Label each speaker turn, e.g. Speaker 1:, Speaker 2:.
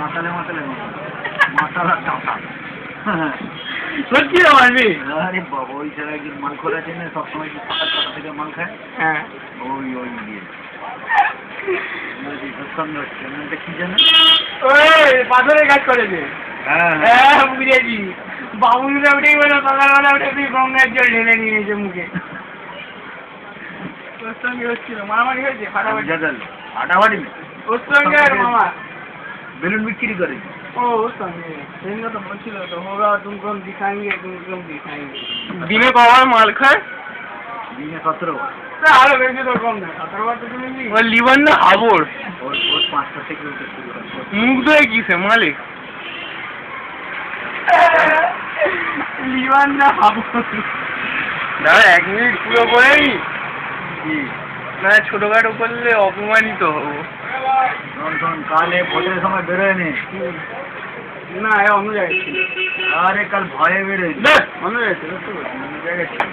Speaker 1: মাতালে মাতালে মাতালা টাকা
Speaker 2: সত্যি মারবি?
Speaker 1: আরে বাবা ওই জায়গায় একজন মাল খোলা আছে না সবসময় সকাল ছটা থেকে মাল খায়
Speaker 2: হ্যাঁ
Speaker 1: ওই ওই দিয়ে সঙ্গে হচ্ছে এটা কি জানে
Speaker 2: ওই পাথরের কাজ করেছে।
Speaker 1: হ্যাঁ
Speaker 2: হ্যাঁ বুঝেছি। বাবুরা উঠেই বলো সকালবেলা উঠে তুই গঙ্গার জল ঢেলে নিয়েছে মুখে। ওর সঙ্গে হচ্ছিল মারামারি হয়েছে ফাটাফাটি।
Speaker 1: ফাটাফাটি
Speaker 2: ওর সঙ্গে আর মামা
Speaker 1: বেলুন বিক্রি করে
Speaker 2: ও ওর সঙ্গে সেদিন তো বলছিল তো হোগা তুমকো দিখাएंगे तुमको दिखाएंगे। দিনে কবার মাল খায়?
Speaker 1: দিনে 17 বার।
Speaker 2: আরো বেশি তো কম না 17 বার তো তুমি ওর লিভার না হাবড়
Speaker 1: ওর 5টা থেকে উঠে শুরু করে
Speaker 2: মুখ ধুয়ে কিসে মালিক লিভার না হাবড়। দাদা 1 মিনিট পুরো করে নি
Speaker 1: কি
Speaker 2: না ছোটখাটো করলে অপমানিত হবো।
Speaker 1: কালে ভোটের সময় বেরোয় নি
Speaker 2: না অন্য জায়গায় ছিল।
Speaker 1: আরে কাল ভয়ে বেরোয়
Speaker 2: অন্য জায়গায় ছিল।
Speaker 1: অন্য জায়গায় ছিল